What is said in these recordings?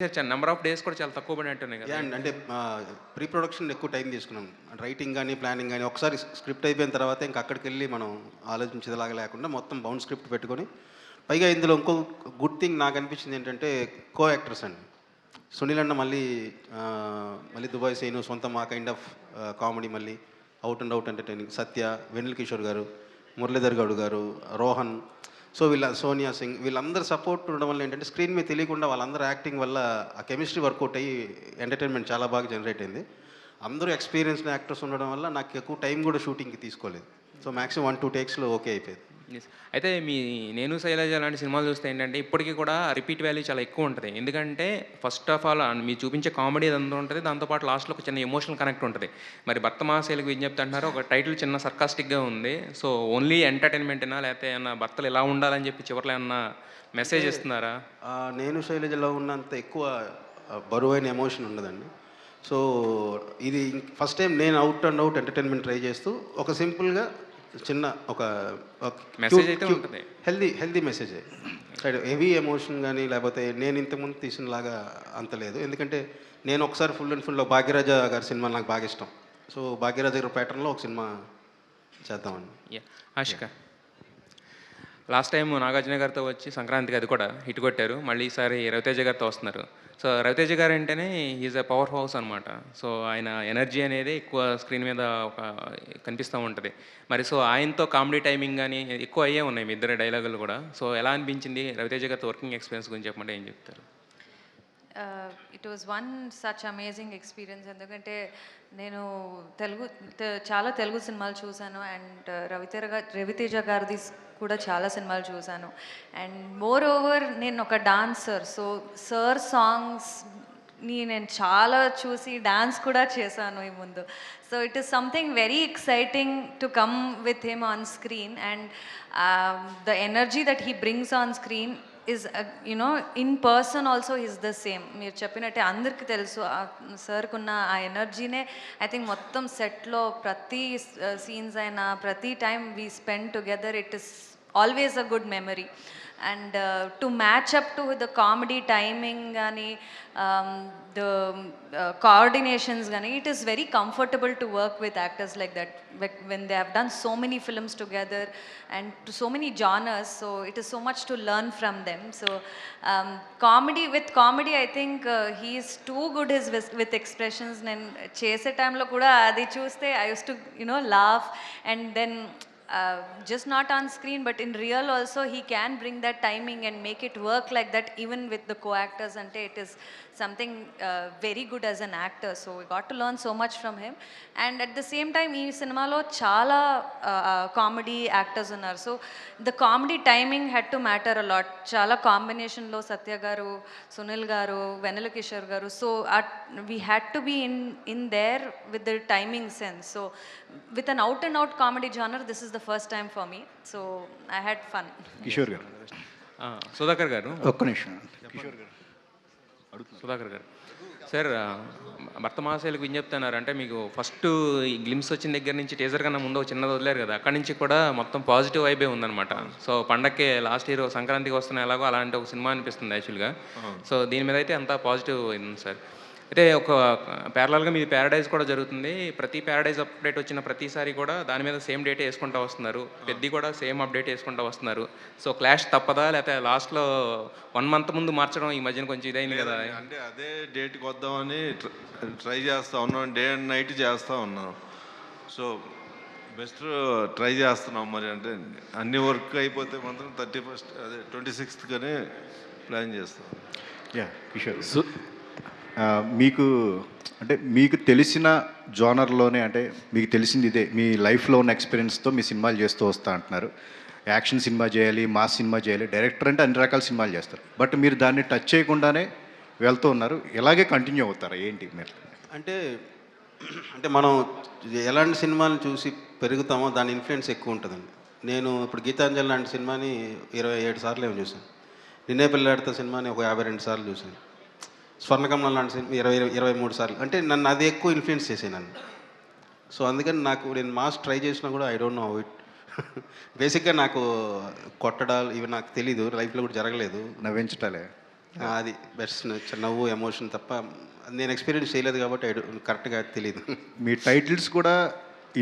Number of days కూడా చాలా తక్కువ పడినట్టున్నాయి కదా! యాహ్! అంటే ప్రీ ప్రొడక్షన్ ఎక్కువ టైం తీసుకున్నాం. రైటింగ్ గాని, ప్లానింగ్ గాని ఒకసారి స్క్రిప్ట్ అయిపోయిన తర్వాత ఇంక అక్కడికెళ్ళి మనం ఆలోచించేలాగా లేకుండా మొత్తం బౌండ్ స్క్రిప్ట్ పెట్టుకొని, పైగా ఇందులో ఇంకో గుడ్ థింగ్ నాకనిపించింది ఏంటంటే కో యాక్టర్స్ అండి. సునీల్ అన్న మళ్ళీ దుబాయ్ సీను సొంతం ఆ కైండ్ ఆఫ్ కామెడీ మళ్ళీ ఔట్ అండ్ ఔట్ ఎంటర్‌టైనింగ్. సత్య, వెన్నెల కిషోర్ గారు, మురళీధర్ గౌడ్ గారు, రోహన్, సో సోనియా సింగ్ వీళ్ళందరూ సపోర్ట్ ఉండడం వల్ల ఏంటంటే స్క్రీన్ మీద తెలియకుండా వాళ్ళందరూ యాక్టింగ్ వల్ల ఆ కెమిస్ట్రీ వర్కౌట్ అయ్యి ఎంటర్టైన్మెంట్ చాలా బాగా జనరేట్ అయింది. అందరూ ఎక్స్‌పీరియన్స్డ్ యాక్టర్స్ ఉండడం వల్ల నాకు ఎక్కువ టైం కూడా షూటింగ్‌కి తీసుకోలేదు. సో మాక్సిమం 1, 2 టేక్స్‌లో ఓకే అయిపోయింది. యెస్. అయితే మీ 'నేను శైలజ' లాంటి సినిమాలు చూస్తే ఏంటంటే, ఇప్పటికి కూడా రిపీట్ వాల్యూ చాలా ఎక్కువుంటది. ఎందుకంటే, ఫస్ట్ ఆఫ్ ఆల్ మీరు చూపించే కామెడీ అదంతా ఉంటది. దాంతో పాటు లాస్ట్‌లో ఒక చిన్న ఎమోషనల్ కనెక్ట్ ఉంటది. మరి 'భర్త మహాశైలకు విజ్ఞప్తి' అంటున్నారు. ఒక టైటిల్ చిన్న సర్కాస్టిక్‌గా ఉంది. సో, ఓన్లీ ఎంటర్‌టైన్‌మెంటేనా? లేకపోతే ఏమన్నా భర్తలు ఇలా ఉండాలని చెప్పి చివర్లో ఏమన్నా మెసేజ్ అంటే ఇస్తున్నారా? 'నేను శైలజలో' ఉన్నంత ఎక్కువ బరువైన ఎమోషన్ ఉండదండి. సో, ఇది ఫస్ట్ టైం నేను out and out entertainment try చేస్తూ ఒక సింపుల్‌గా చిన్న ఒక ఒక మెసేజ్ అయితే ఉంటది. హెల్తీ మెసేజే. హెవీ ఎమోషన్ గాని, లేపోతే నేను ఇంతకుముందు తీసినలాగా అంత లేదు. ఎందుకంటే నేను ఒకసారి ఫుల్ అండ్ ఫుల్‌లో 'భాగ్యరాజ' గారి సినిమాలు నాకు బాగా ఇష్టం. సో 'భాగ్యరాజ' గారి ప్యాటర్న్‌లో ఒక సినిమా చేద్దామని. Yeah! Ashika. Last time Nagarjuna గారితో వచ్చి సంక్రాంతికి అది కూడా హిట్ కొట్టారు. మళ్ళీ ఈసారి రవితేజ గారితో వస్తున్నారు. సో, రవితేజ గారు అంటేనే ఈజ్ ఎ పవర్ హౌస్ అనమాట. సో, ఆయన ఎనర్జీ అనేది ఎక్కువ స్క్రీన్ మీద ఒక కనిపిస్తూ ఉంటది. మరి సో, ఆయనతో కామెడీ టైమింగ్ గాని ఎక్కువ అయ్యే ఉన్నాయి మీ ఇద్దరి డైలాగులు కూడా. సో, ఎలా అనిపించింది? రవితేజ గారితో వర్కింగ్ ఎక్స్‌పీరియన్స్ గురించి చెప్పమంటే ఏం చెప్తారు? It was one such amazing experience. ఎందుకంటే నేను చాలా తెలుగు సినిమాలు చూశాను. అండ్ రవితేజ గారిది కూడా చాలా సినిమాలు చూశాను. అండ్ మోర్ ఓవర్ నేను ఒక డాన్సర్. సో సార్ సాంగ్స్ని నేను చాలా చూసి డాన్స్ కూడా చేశాను ఈ ముందు. So it is something very exciting to come with him on screen. And the energy that he brings on screen is in person also is the same. మీరు చెప్పినట్టే అందరికీ తెలుసు సార్కున్న ఆ ఎనర్జీనే ఐ థింక్ మొత్తం సెట్లో ప్రతి సీన్స్ అయినా ప్రతి time we spend together it is always a good memory. And to match up to the comedy timing కానీ ద కోఆర్డినేషన్స్ కానీ it is very comfortable to work with actors like that when they have done so many films together and to so many genres. So it is so much to learn from them. So comedy I think he is too good with expressions. నేను చేసే టైంలో కూడా అది చూస్తే I used to laugh. And then just not on screen but in real also he can bring that timing and make it work like that even with the co-actors. And it is something very good as an actor. So we got to learn so much from him. And at the same time ee cinemalo chaala comedy actors unnaru. So the comedy timing had to matter a lot. Chaala combination lo Satya garu, Sunil garu, Venela Kishore garu. So we had to be in there with the timing sense. So with an out and out comedy genre, this is the first time for me. So I had fun. Kishore గారు సుధాకర్ గారు. ఒక్క నిమిషం. కిషోర్ గారు సుధాకర్ గారు. Sir, 'భర్త మహాశైలకు' విజ్ఞప్తి అన్నారు. అంటే మీకు ఫస్ట్ ఈ గ్లిమ్స్ వచ్చిన దగ్గర నుంచి టీజర్ కన్నా ముందు ఒక చిన్నది వదిలారు కదా! అక్కడి నుంచి కూడా మొత్తం పాజిటివ్ వైబే ఉందనమాట. సో, పండక్కి లాస్ట్ ఇయర్ సంక్రాంతికి వస్తున్న ఎలాగో అలాంటి ఒక సినిమా అనిపిస్తుంది యాక్చువల్‌గా. సో, దీని మీద అయితే అంతా పాజిటివ్ ఉంది సార్. అయితే ఒక ప్యారలల్‌గా మీది 'ప్యారడైజ్' కూడా జరుగుతుంది. ప్రతి 'ప్యారడైజ్' అప్డేట్ వచ్చిన ప్రతిసారి కూడా దాని మీద సేమ్ డేటే యేసుకుంటా వస్తున్నారు. పెద్ది కూడా సేమ్ అప్డేట్ యేసుకుంటా వస్తున్నారు. సో, క్లాష్ తప్పదా? లేకపోతే లాస్ట్‌లో 1 మంత్ ముందు మార్చడం ఈ మధ్యన కొంచెం ఇదైంది కదా! అంటే అదే డేట్‌కి వద్దామని ట్రై చేస్తా ఉన్నాం. డే అండ్ నైట్ చేస్తూ ఉన్నాం. సో బెస్ట్ ట్రై చేస్తున్నాం. మరి అంటే అన్ని వర్క్ అయిపోతే మాత్రం 31st అదే 26th గానే ప్లాన్ చేస్తాం. యా కిషోర్ మీకు అంటే మీకు తెలిసిన జోనర్లోనే అంటే మీకు తెలిసింది ఇదే మీ లైఫ్లో ఉన్న ఎక్స్పీరియన్స్తో మీ సినిమాలు చేస్తూ వస్తా అంటున్నారు. యాక్షన్ సినిమా చేయాలి, మాస్ సినిమా చేయాలి, డైరెక్టర్ అంటే అన్ని రకాల సినిమాలు చేస్తారు. బట్ మీరు దాన్ని టచ్ చేయకుండానే వెళ్తూ ఉన్నారు. ఇలాగే కంటిన్యూ అవుతారా ఏంటి మీరు? అంటే మనం ఎలాంటి సినిమాలను చూసి పెరుగుతామో దాని ఇన్ఫ్లుయెన్స్ ఎక్కువ ఉంటుందండి. నేను ఇప్పుడు 'గీతాంజలి' లాంటి సినిమాని 27 సార్లు ఏమో చూశాను. 'నిన్నే పెళ్ళాడతా' సినిమాని ఒక 52 సార్లు చూశాను. 'స్వర్ణకమలం' లాంటి సినిమా 23 సార్లు. అంటే నన్ను అది ఎక్కువ ఇన్ఫ్లుయెన్స్ చేసాయి నన్ను. సో అందుకని నేను మాస్ ట్రై చేసినా కూడా I don't know how it. బేసిక్గా నాకు కొట్టడాలు ఇవి నాకు తెలీదు, లైఫ్లో కూడా జరగలేదు. నవ్వించటాలే అది బెస్ట్ నవ్వు ఎమోషన్ తప్ప నేను ఎక్స్పీరియన్స్ చేయలేదు కాబట్టి కరెక్ట్గా తెలియదు. మీ టైటిల్స్ కూడా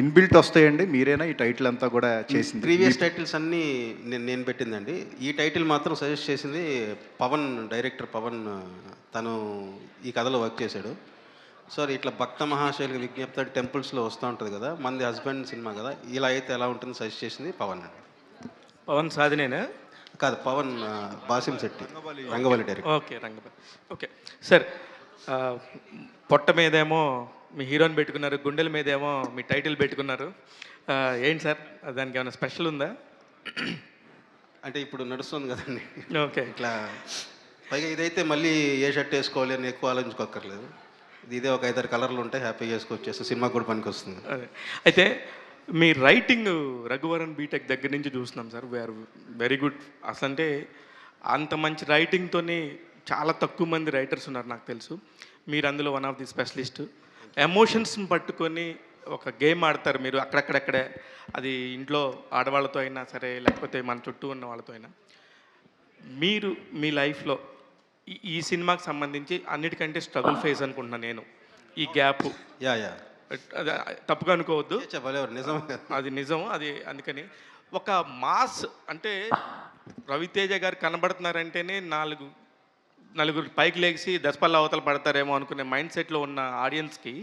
ఇన్బిల్ట్ వస్తాయండి, మీరేనా ఈ టైటిల్ అంతా కూడా చేసింది? ప్రీవియస్ టైటిల్స్ అన్నీ నేను పెట్టిందండి. ఈ టైటిల్ మాత్రం సజెస్ట్ చేసింది పవన్, డైరెక్టర్ పవన్. తను ఈ కథలో వర్క్ చేశాడు. సార్ ఇట్లా భక్త మహాశైలి విజ్ఞప్తి టెంపుల్స్లో వస్తూ ఉంటుంది కదా, మంది హస్బెండ్ సినిమా కదా, ఇలా అయితే ఎలా ఉంటుంది సజెస్ట్ చేసింది పవన్ అండి. పవన్ సాధినేనా? కాదు, Pawan Basam Shetty, Rangavalli director. Okay, Rangapalli. Okay sir, పొట్ట మీదేమో మీ హీరోని పెట్టుకున్నారు, గుండెల మీదేమో మీ టైటిల్ పెట్టుకున్నారు. ఏంటి సార్ దానికి ఏమైనా స్పెషల్ ఉందా? అంటే ఇప్పుడు నడుస్తుంది కదండి ఓకే. ఇట్లా. పైగా ఇదైతే మళ్ళీ ఏ షర్ట్ వేసుకోవాలి అని ఎక్కువ ఆలోచించుకోక్కర్లేదు. ఇదే ఒక 5-6 కలర్లు ఉంటాయి, హ్యాపీగా వేసుకొచ్చేస్తే సినిమా కూడా పనికి వస్తుంది. అదే అయితే మీ రైటింగ్ రఘువరన్ బీటెక్ దగ్గర నుంచి చూస్తున్నాం సార్, వీఆర్ వెరీ గుడ్. అసలు అంటే అంత మంచి రైటింగ్తోని చాలా తక్కువ మంది రైటర్స్ ఉన్నారు నాకు తెలుసు. మీరు అందులో వన్ ఆఫ్ ది స్పెషలిస్ట్. ఎమోషన్స్ని పట్టుకొని ఒక గేమ్ ఆడతారు మీరు అక్కడక్కడక్కడే, అది ఇంట్లో ఆడవాళ్ళతో అయినా సరే లేకపోతే మన చుట్టూ ఉన్న వాళ్ళతో అయినా. మీరు మీ లైఫ్లో ఈ సినిమాకి సంబంధించి అన్నిటికంటే స్ట్రగుల్ ఫేస్ అనుకుంటున్నాను నేను, ఈ గ్యాప్. యా అది తప్పుగా అనుకోవద్దు, చెప్పలేవారు, నిజం. అది నిజం. అది అందుకని ఒక మాస్ అంటే రవితేజ గారు కనబడుతున్నారంటేనే నలుగురు పైకి లేచి దశపల్ల అవతల పడతారేమో అనుకునే మైండ్ సెట్లో ఉన్న ఆడియన్స్కి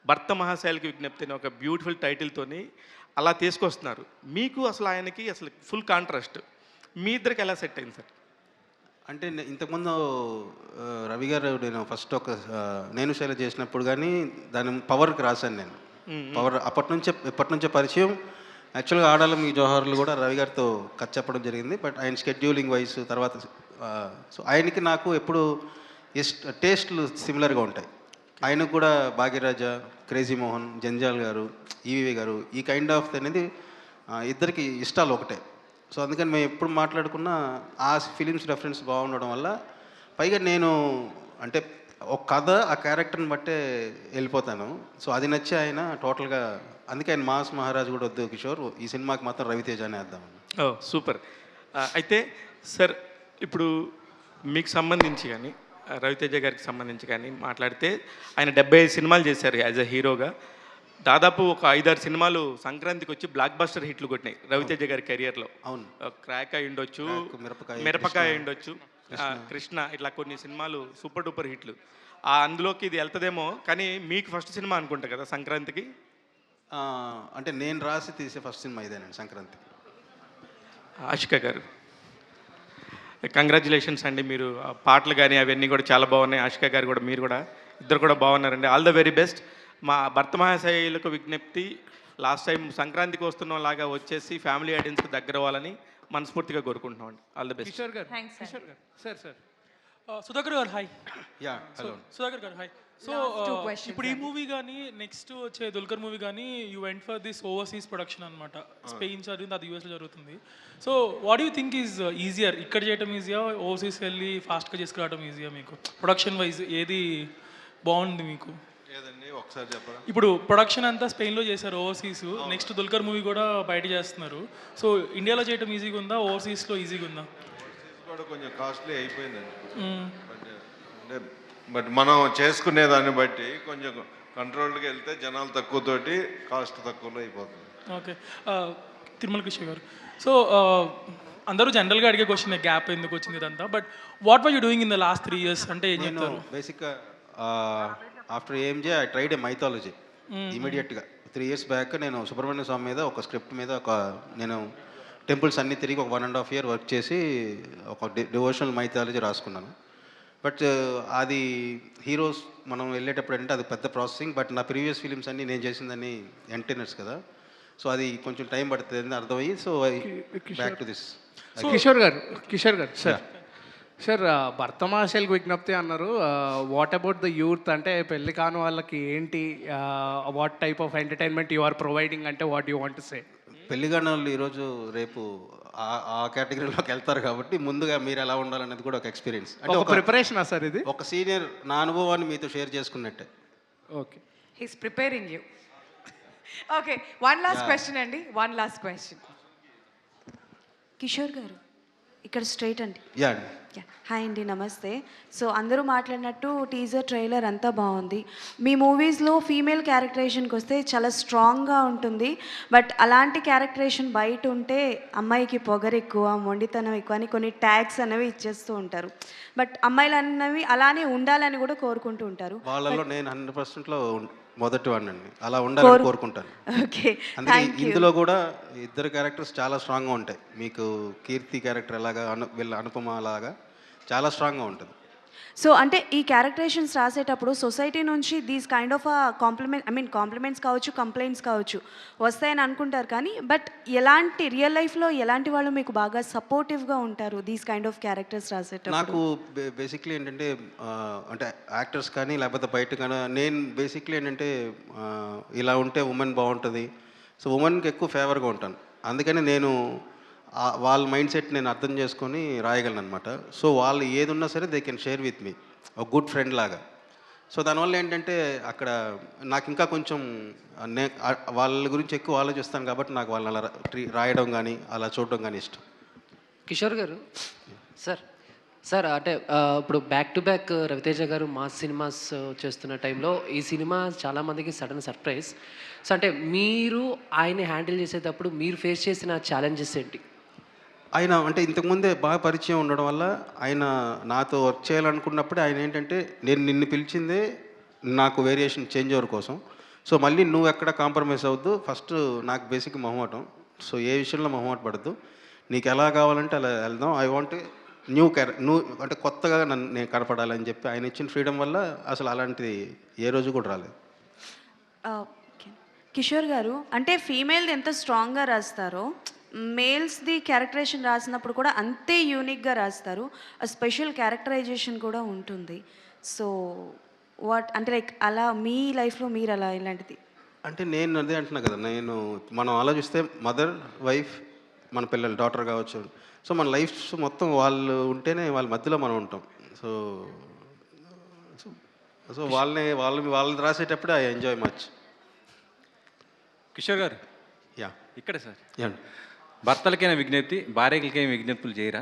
భర్త మహాశైలికి విజ్ఞప్తి అనే ఒక బ్యూటిఫుల్ టైటిల్తోని అలా తీసుకొస్తున్నారు. మీకు అసలు ఆయనకి అసలు ఫుల్ కాంట్రాస్ట్. మీ ఇద్దరికి ఎలా సెట్ అయింది సార్? అంటే ఇంతకుముందు రవి గారు నేను ఫస్ట్ ఒక నేను శైలి చేసినప్పుడు కానీ దాని పవర్కి రాశాను నేను. పవర్ ఎప్పటి నుంచే పరిచయం. యాక్చువల్గా ఆడాలం ఈ జోహార్లు కూడా రవి గారితో కథ చెప్పడం జరిగింది. బట్ ఆయన స్కెడ్యూలింగ్ వైస్ తర్వాత సో ఆయనకి నాకు ఎప్పుడు టేస్ట్లు సిమిలర్గా ఉంటాయి. ఆయనకు కూడా భాగ్యరాజ, క్రేజీ మోహన్, జంజాల్ గారు, ఈవీవి గారు, ఈ కైండ్ ఆఫ్ అనేది ఇద్దరికి ఇష్టాలు ఒకటే. సో అందుకని మేము ఎప్పుడు మాట్లాడుకున్నా ఆ ఫిలిమ్స్ రెఫరెన్స్ బాగుండడం వల్ల, పైగా నేను అంటే ఒక కథ ఆ క్యారెక్టర్ని బట్టే వెళ్ళిపోతాను. సో అది నచ్చి ఆయన టోటల్గా, అందుకే ఆయన మాస్ మహారాజ్ కూడా వద్దు కిషోర్, ఈ సినిమాకి మాత్రం రవితేజ అనే వేద్దాం. ఓ సూపర్. అయితే సార్ ఇప్పుడు మీకు సంబంధించి కానీ రవితేజ గారికి సంబంధించి కానీ మాట్లాడితే ఆయన 75 సినిమాలు చేశారు యాజ్ అ హీరోగా. దాదాపు ఒక 5-6 సినిమాలు సంక్రాంతికి వచ్చి బ్లాక్ బస్టర్ హిట్లు కొట్టినాయి రవితేజ గారి కెరియర్లో. అవును. క్రాక్ అయి ఉండొచ్చు, మిరపకాయ, మిరపకాయ ఉండొచ్చు, కృష్ణ, ఇట్లా కొన్ని సినిమాలు సూపర్ డూపర్ హిట్లు. అందులోకి ఇది వెళ్తుందేమో, కానీ మీకు ఫస్ట్ సినిమా అనుకుంటా కదా సంక్రాంతికి? అంటే నేను రాసి తీసే ఫస్ట్ సినిమా ఇదేనండి, సంక్రాంతికి. ఆషిక గారు, కంగ్రాచులేషన్స్ అండి. మీరు పాటలు కానీ అవన్నీ కూడా చాలా బాగున్నాయి. ఆషిక గారు కూడా, మీరు కూడా, ఇద్దరు కూడా బాగున్నారండి. All the very best. మా భర్త మహాశైలకు విజ్ఞప్తి, లాస్ట్ టైం సంక్రాంతికి వస్తున్న లాగా వచ్చేసి ఫ్యామిలీ ఆడియన్స్కి దగ్గర అవ్వాలని మనస్ఫూర్తిగా కోరుకుంటున్నాం అండి. All the best. కిషోర్ గారు, Thanks, sir. కిషోర్ గారు, సార్ సుధాకర్ గారు హాయ్. Yeah, hello. సుధాకర్ గారు హాయ్. సో two questions ఇప్పుడు ఈ మూవీ కానీ నెక్స్ట్ వచ్చే దుల్కర్ మూవీ కానీ you went for this overseas production అనమాట. స్పెయిన్ జరిగింది, అది యూఎస్లో జరుగుతుంది. So what you think is easier, ఇక్కడ చేయడం ఈజియా, ఓవర్సీస్ వెళ్ళి ఫాస్ట్గా చేసుకురావడం ఈజియా? మీకు ప్రొడక్షన్ వైజ్ ఏది బాగుంది మీకు? ఏదండి ఒకసారి చెప్పరా? ఇప్పుడు ప్రొడక్షన్ అంతా స్పెయిన్లో చేశారు ఓవర్సీస్, నెక్స్ట్ దుల్కర్ మూవీ కూడా బయట చేస్తున్నారు. సో ఇండియాలో చేయడం ఈజీగా ఉందా, ఓవర్సీస్లో ఈజీగా ఉందా? కూడా కొంచెం కాస్ట్లీ అయిపోయిందండి. బట్ మనం చేసుకునే దాన్ని బట్టి కొంచెం కంట్రోల్గా వెళ్తే జనాలు తక్కువతోటి కాస్ట్ తక్కువలో అయిపోతుంది. ఓకే, తిరుమల కృష్ణ గారు, సో అందరూ జనరల్గా అడిగే క్వశ్చన్ గ్యాప్ ఎందుకు వచ్చింది ఇదంతా, but what were you doing in the last 3 years అంటే ఏం నేను చెప్తారు? బేసిక్గా after AMJ I tried a mythology ఇమీడియట్గా. 3 years బ్యాక్ నేను సుబ్రహ్మణ్య స్వామి మీద ఒక స్క్రిప్ట్ మీద నేను టెంపుల్స్ అన్నీ తిరిగి ఒక 1.5 year వర్క్ చేసి ఒక డివోషనల్ మైథాలజీ రాసుకున్నాను. బట్ అది హీరోస్ మనం వెళ్ళేటప్పుడు అంటే అది పెద్ద ప్రాసెసింగ్. బట్ నా ప్రీవియస్ ఫిలిమ్స్ అన్నీ నేను చేసిందని ఎంటర్టైనర్స్ కదా, సో అది కొంచెం టైం పడుతుంది అని అర్థమయ్యి, so I back to this. Kishore గారు సార్ భర్త మహాశైలికి విజ్ఞప్తి అన్నారు. వాట్ అబౌట్ ద యూత్, అంటే పెళ్లి కాని వాళ్ళకి ఏంటి, what type of entertainment you are providing, అంటే what you want to say? పెళ్లిగాని వాళ్ళు ఈరోజు రేపు ఆ కేటగిరీలోకి వెళ్తారు కాబట్టి ముందుగా మీరు ఎలా ఉండాలనేది కూడా ఒక ఎక్స్పీరియన్స్. అంటే ఒక ప్రిపరేషనా సార్ ఇది? ఒక సీనియర్ నా అనుభవాన్ని మీతో షేర్ చేసుకున్నట్టే. Okay, He's preparing you. Okay, one last question, Andy. One last question. Kishore గారు, ఇక్కడ స్ట్రైట్ అండి. యా అండి. హాయ్ అండి, నమస్తే. సో అందరూ మాట్లాడినట్టు టీజర్ ట్రైలర్ అంతా బాగుంది. మీ మూవీస్లో ఫీమేల్ క్యారెక్టరేషన్కి వస్తే చాలా స్ట్రాంగ్గా ఉంటుంది. బట్ అలాంటి క్యారెక్టరేషన్ బయట ఉంటే అమ్మాయికి పొగరు ఎక్కువ, మొండితనం ఎక్కువ అని కొన్ని ట్యాగ్స్ అనేవి ఇచ్చేస్తూ ఉంటారు. బట్ అమ్మాయిలు అన్నవి అలానే ఉండాలని కూడా కోరుకుంటూ ఉంటారు. వాళ్ళలో నేను 100%లో మొదటి వాడినండి. అలా ఉండాలని కోరుకుంటాను. ఓకే, అందుకే ఇందులో కూడా ఇద్దరు క్యారెక్టర్స్ చాలా స్ట్రాంగ్గా ఉంటాయి. మీకు కీర్తి క్యారెక్టర్ ఎలాగా వీళ్ళ అనుపమ అలాగా చాలా స్ట్రాంగ్గా ఉంటుంది. సో అంటే ఈ క్యారెక్టరేషన్స్ రాసేటప్పుడు సొసైటీ నుంచి దీస్ కైండ్ ఆఫ్ కాంప్లిమెంట్స్ కావచ్చు, కంప్లైంట్స్ కావచ్చు వస్తాయని అనుకుంటారు. కానీ బట్ ఎలాంటి రియల్ లైఫ్లో ఎలాంటి వాళ్ళు మీకు బాగా సపోర్టివ్గా ఉంటారు దీస్ కైండ్ ఆఫ్ క్యారెక్టర్స్ రాసేటప్పుడు? నాకు బేసిక్లీ ఏంటంటే అంటే యాక్టర్స్ కానీ లేకపోతే బయట కానీ నేను బేసిక్లీ ఏంటంటే ఇలా ఉంటే ఉమెన్ బాగుంటుంది. సో ఉమెన్కి ఎక్కువ ఫేవర్గా ఉంటాను. అందుకని నేను వాళ్ళ మైండ్ సెట్ నేను అర్థం చేసుకొని రాయగలను అనమాట. సో వాళ్ళు ఏది ఉన్నా సరే they can share with me, ఒక గుడ్ ఫ్రెండ్ లాగా. సో దానివల్ల ఏంటంటే అక్కడ నాకు ఇంకా కొంచెం వాళ్ళ గురించి ఎక్కువ ఆలోచిస్తాను కాబట్టి నాకు వాళ్ళని అలా రాయడం కానీ అలా చూడడం కానీ ఇష్టం. కిషోర్ గారు, సార్ అంటే ఇప్పుడు బ్యాక్ టు బ్యాక్ రవితేజ గారు మాస్ సినిమాస్ చేస్తున్న టైంలో ఈ సినిమా చాలామందికి సడన్ సర్ప్రైజ్. సో అంటే మీరు ఆయన్ని హ్యాండిల్ చేసేటప్పుడు మీరు ఫేస్ చేసిన ఛాలెంజెస్ ఏంటి? ఆయన అంటే ఇంతకుముందే బాగా పరిచయం ఉండడం వల్ల ఆయన నాతో వర్క్ చేయాలనుకున్నప్పుడే ఆయన ఏంటంటే నేను నిన్ను పిలిచిందే నాకు వేరియేషన్ చేంజ్ ఓవర్ కోసం. సో మళ్ళీ నువ్వు ఎక్కడ కాంప్రమైజ్ అవ్వద్దు, ఫస్ట్ నాకు బేసిక్ మొహమాటం. సో ఏ విషయంలో మొహమాట పడద్దు, నీకు ఎలా కావాలంటే అలా వెళ్దాం. ఐ వాంట్ నువ్వు అంటే కొత్తగా నేను కనపడాలని చెప్పి ఆయన ఇచ్చిన ఫ్రీడమ్ వల్ల అసలు అలాంటిది ఏ రోజు కూడా రాలేదు. కిషోర్ గారు, అంటే ఫీమేల్ది ఎంత స్ట్రాంగ్గా రాస్తారో మేల్స్ది క్యారెక్టరేషన్ రాసినప్పుడు కూడా అంతే యూనిక్గా రాస్తారు. స్పెషల్ క్యారెక్టరైజేషన్ కూడా ఉంటుంది. సో అంటే లైక్ అలా మీ లైఫ్లో మీరు అలా ఇలాంటిది అంటే నేను అదే అంటున్నా కదా, మనం ఆలోచిస్తే మదర్, వైఫ్, మన పిల్లలు, డాటర్ కావచ్చు. సో మన లైఫ్ మొత్తం వాళ్ళు ఉంటేనే వాళ్ళ మధ్యలో మనం ఉంటాం. సో సో వాళ్ళని రాసేటప్పుడు ఐ ఎంజాయ్ మచ్. కిషోర్ గారు యా ఇక్కడే సార్. యా భర్తలకైనా విజ్ఞప్తి, భార్యలకైనా విజ్ఞప్తులు చేయరా?